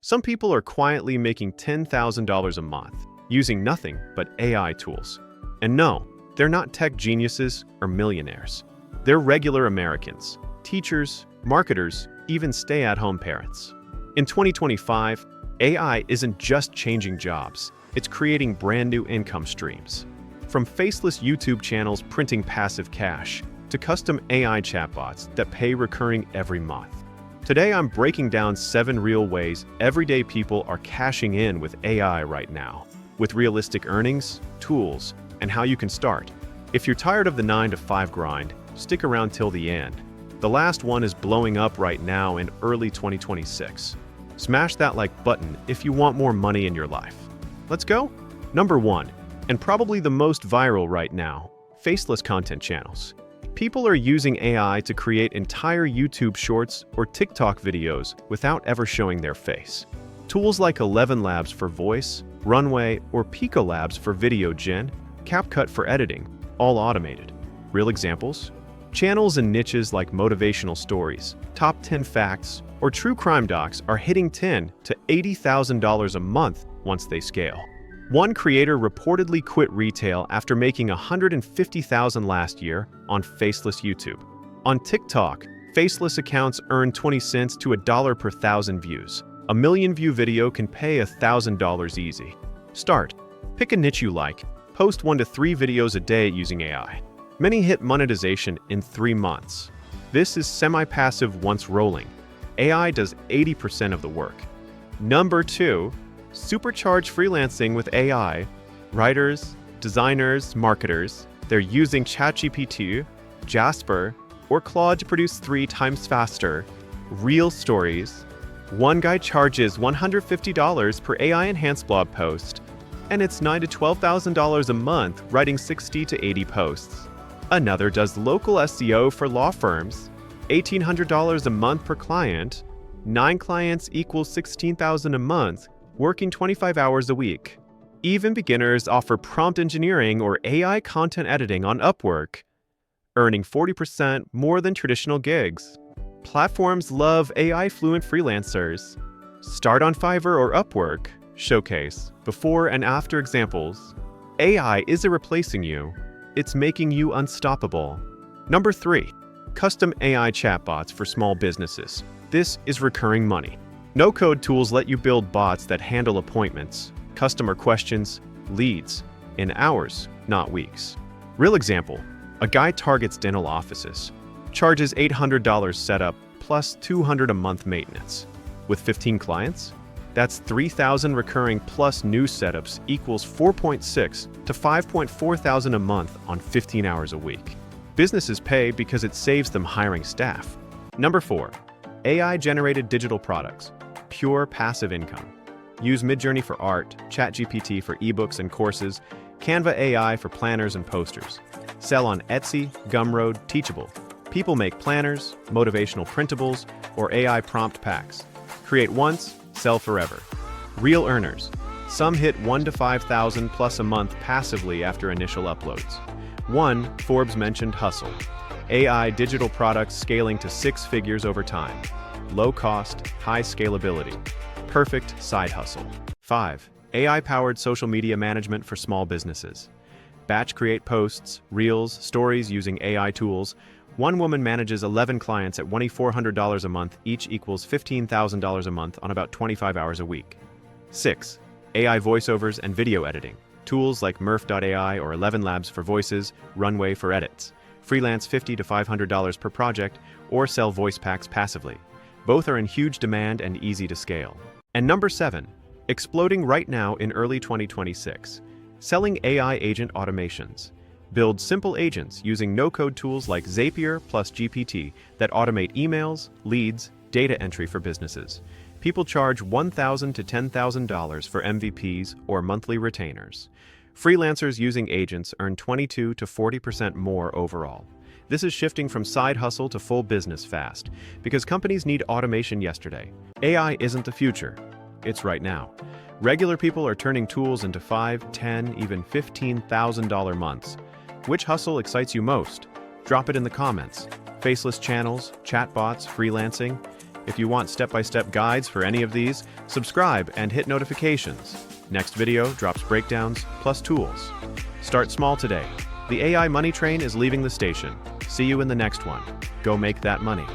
Some people are quietly making $10,000 a month using nothing but AI tools. And no, they're not tech geniuses or millionaires. They're regular Americans, teachers, marketers, even stay-at-home parents. In 2025, AI isn't just changing jobs, it's creating brand new income streams. From faceless YouTube channels printing passive cash to custom AI chatbots that pay recurring every month. Today, I'm breaking down 7 real ways everyday people are cashing in with AI right now, with realistic earnings, tools, and how you can start. If you're tired of the 9-to-5 grind, stick around till the end. The last one is blowing up right now in early 2026. Smash that like button if you want more money in your life. Let's go? Number 1, and probably the most viral right now, faceless content channels. People are using AI to create entire YouTube shorts or TikTok videos without ever showing their face. Tools like 11 Labs for voice, Runway, or Pico Labs for video gen, CapCut for editing, all automated. Real examples? Channels and niches like motivational stories, top 10 facts, or true crime docs are hitting $10,000 to $80,000 a month once they scale. One creator reportedly quit retail after making $150,000 last year on faceless YouTube. On TikTok, faceless accounts earn 20 cents to $1 per 1,000 views. A million-view video can pay $1,000 easy. Start. Pick a niche you like. Post 1 to 3 videos a day using AI. Many hit monetization in 3 months. This is semi-passive once rolling. AI does 80% of the work. Number 2. Supercharge freelancing with AI. Writers, designers, marketers, they're using ChatGPT, Jasper, or Claude to produce 3 times faster. Real stories. One guy charges $150 per AI-enhanced blog post, and it's $9,000 to $12,000 a month writing 60 to 80 posts. Another does local SEO for law firms, $1,800 a month per client, 9 clients equals $16,000 a month, working 25 hours a week. Even beginners offer prompt engineering or AI content editing on Upwork, earning 40% more than traditional gigs. Platforms love AI-fluent freelancers. Start on Fiverr or Upwork. Showcase before and after examples. AI isn't replacing you, it's making you unstoppable. Number 3. Custom AI chatbots for small businesses. This is recurring money. No-code tools let you build bots that handle appointments, customer questions, leads, in hours, not weeks. Real example, a guy targets dental offices, charges $800 setup plus $200 a month maintenance. With 15 clients, that's $3,000 recurring plus new setups equals $4,600 to $5,400 a month on 15 hours a week. Businesses pay because it saves them hiring staff. Number 4. AI-generated digital products. Pure passive income. Use Midjourney for art, ChatGPT for ebooks and courses, Canva AI for planners and posters. Sell on Etsy, Gumroad, Teachable. People make planners, motivational printables, or AI prompt packs. Create once, sell forever. Real earners. Some hit $1,000 to $5,000 plus a month passively after initial uploads. 1. Forbes mentioned Hustle. AI digital products scaling to 6 figures over time. Low cost, high scalability. Perfect side hustle. 5. AI-powered social media management for small businesses. Batch create posts, reels, stories using AI tools. One woman manages 11 clients at $2,400 a month, each equals $15,000 a month on about 25 hours a week. 6. AI voiceovers and video editing. Tools like Murph.ai or 11 Labs for voices, Runway for edits. Freelance $50 to $500 per project or sell voice packs passively. Both are in huge demand and easy to scale. And number 7, exploding right now in early 2026, selling AI agent automations. Build simple agents using no-code tools like Zapier plus GPT that automate emails, leads, data entry for businesses. People charge $1,000 to $10,000 for MVPs or monthly retainers. Freelancers using agents earn 22 to 40% more overall. This is shifting from side hustle to full business fast, because companies need automation yesterday. AI isn't the future, it's right now. Regular people are turning tools into $5,000, $10,000, even $15,000 months. Which hustle excites you most? Drop it in the comments. Faceless channels, chatbots, freelancing. If you want step-by-step guides for any of these, subscribe and hit notifications. Next video drops breakdowns plus tools. Start small today. The AI money train is leaving the station. See you in the next one. Go make that money.